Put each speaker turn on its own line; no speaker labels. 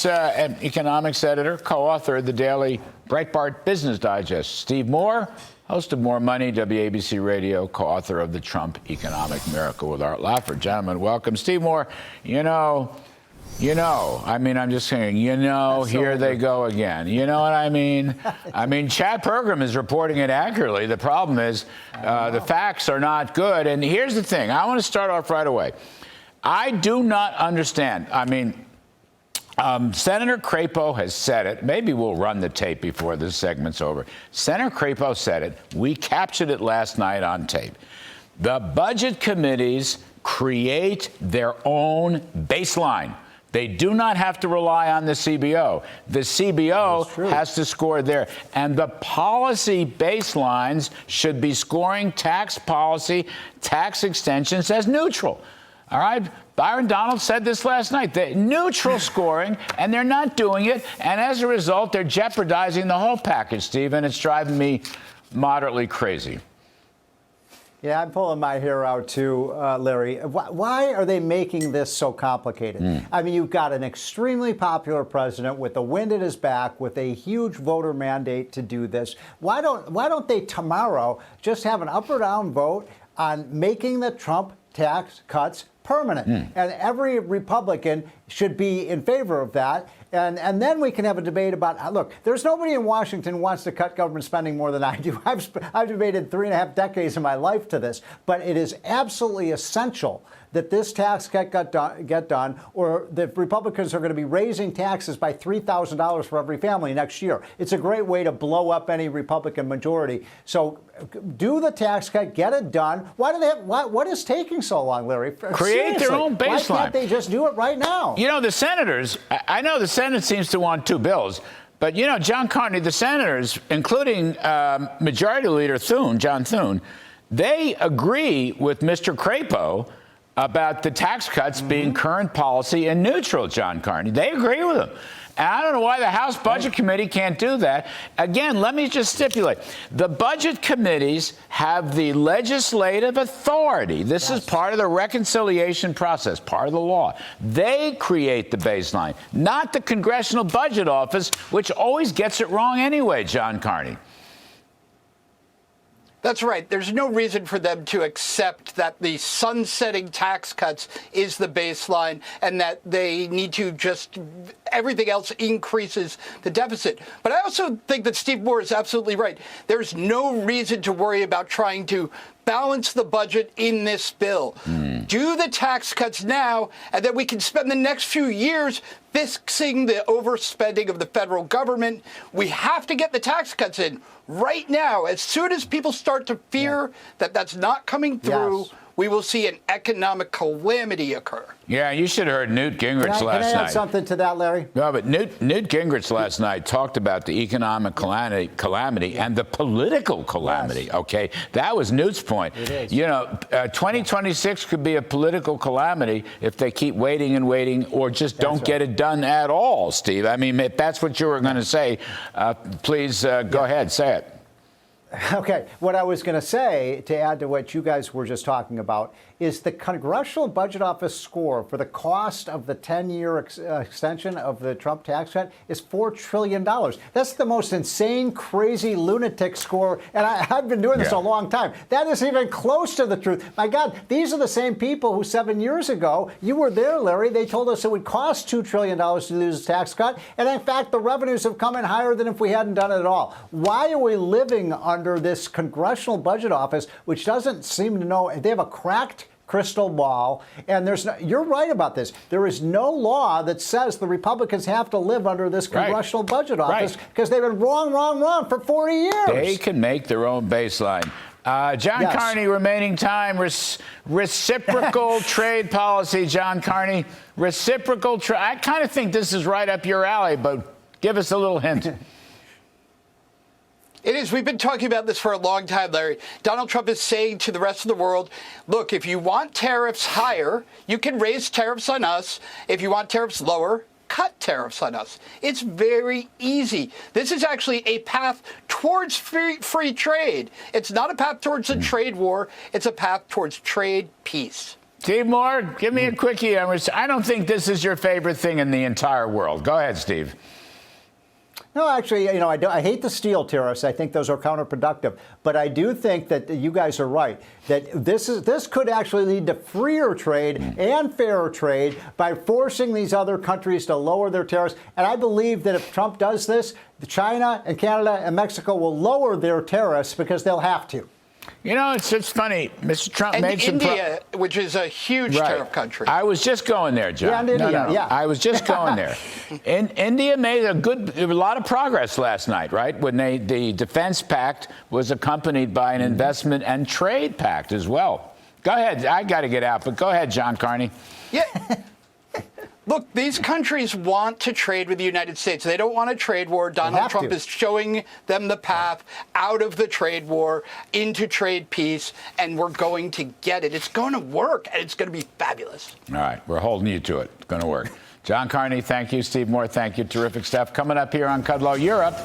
Panelists and economics editor, co-author of the daily Breitbart Business Digest. Steve Moore, host of More Money, WABC Radio, co-author of The Trump Economic Miracle with Art Laffer. Gentlemen, welcome. Steve Moore, I mean, I'm just saying, here they go again. You know what I mean? I mean, Chad Pergram is reporting it accurately. The problem is the facts are not good. And here's the thing. I want to start off right away. I do not understand. I mean, Senator Crapo has said it. Maybe we'll run the tape before this segment's over. Senator Crapo said it. We captured it last night on tape. The budget committees create their own baseline. They do not have to rely on the CBO. The CBO has to score there. And the policy baselines should be scoring tax policy, tax extensions as neutral. All right? Byron Donald said this last night. They're neutral scoring, and they're not doing it. And as a result, they're jeopardizing the whole package, Steve, and it's driving me moderately crazy.
Yeah, I'm pulling my hair out too, Larry. Why are they making this so complicated? I mean, you've got an extremely popular president with the wind at his back, with a huge voter mandate to do this. Why don't they tomorrow just have an up or down vote on making the Trump tax cuts permanent? And every Republican should be in favor of that. And then we can have a debate about, look, there's nobody in Washington who wants to cut government spending more than I do. I've debated 3.5 decades of my life to this. But it is absolutely essential that this tax cut get done, or the Republicans are going to be raising taxes by $3,000 for every family next year. It's a great way to blow up any Republican majority. So do the tax cut, get it done. Why do they have, what is taking so long, Larry?
Create their own baseline.
Why can't they just do it right now?
You know, the senators, I know the Senate seems to want 2 bills, but, John Carney, the senators, including Majority Leader John Thune, they agree with Mr. Crapo about the tax cuts being current policy and neutral, John Carney. They agree with him. And I don't know why the House Budget Committee can't do that. Again, let me just stipulate. The budget committees have the legislative authority. This is part of the reconciliation process, part of the law. They create the baseline, not the Congressional Budget Office, which always gets it wrong anyway, John Carney.
That's right. There's no reason for them to accept that the sunsetting tax cuts is the baseline and that they need to just everything else increases the deficit. But I also think that Steve Moore is absolutely right. There's no reason to worry about trying to balance the budget in this bill. Do the tax cuts now, and then we can spend the next few years fixing the overspending of the federal government. We have to get the tax cuts in right now. As soon as people start to fear that that's not coming through, we will see an economic calamity occur.
Yeah, you should have heard Newt Gingrich last night.
Can I add something to that, Larry?
No, but Newt Gingrich last night talked about the economic calamity and the political calamity, okay? That was Newt's point.
It is.
2026 could be a political calamity if they keep waiting and waiting or just don't get it done at all, Steve. I mean, if that's what you were going to say, please go ahead, say it.
Okay, what I was going to say, to add to what you guys were just talking about, is the Congressional Budget Office score for the cost of the 10-year extension of the Trump tax cut is $4 trillion. That's the most insane, crazy, lunatic score, and I've been doing this a long time. That isn't even close to the truth. My God, these are the same people who 7 years ago, you were there, Larry, they told us it would cost $2 trillion to lose a tax cut, and in fact, the revenues have come in higher than if we hadn't done it at all. Why are we living under this Congressional Budget Office, which doesn't seem to know, they have a cracked crystal ball, and you're right about this. There is no law that says the Republicans have to live under this Congressional Budget Office because they've been wrong for 40 years.
They can make their own baseline. John Carney, remaining time, reciprocal trade policy, John Carney, reciprocal trade. I kind of think this is right up your alley, but give us a little hint.
It is. We've been talking about this for a long time, Larry. Donald Trump is saying to the rest of the world, look, if you want tariffs higher, you can raise tariffs on us. If you want tariffs lower, cut tariffs on us. It's very easy. This is actually a path towards free trade. It's not a path towards a trade war. It's a path towards trade peace.
Steve Moore, give me a quickie. I don't think this is your favorite thing in the entire world. Go ahead, Steve.
No, actually, I hate the steel tariffs. I think those are counterproductive. But I do think that you guys are right, that this could actually lead to freer trade and fairer trade by forcing these other countries to lower their tariffs. And I believe that if Trump does this, China and Canada and Mexico will lower their tariffs because they'll have to.
It's just funny. Mr. Trump made some
India, which is a huge tariff country.
I was just going there, John.
Yeah, India,
No. I was just going there. India made a lot of progress last night, right? When the defense pact was accompanied by an investment and trade pact as well. Go ahead. I got to get out, but go ahead, John Carney.
Yeah. Look, these countries want to trade with the United States. They don't want a trade war. Donald Trump is showing them the path out of the trade war into trade peace, and we're going to get it. It's going to work, and it's going to be fabulous.
All right. We're holding you to it. It's going to work. John Carney, thank you. Steve Moore, thank you. Terrific stuff. Coming up here on Kudlow Europe.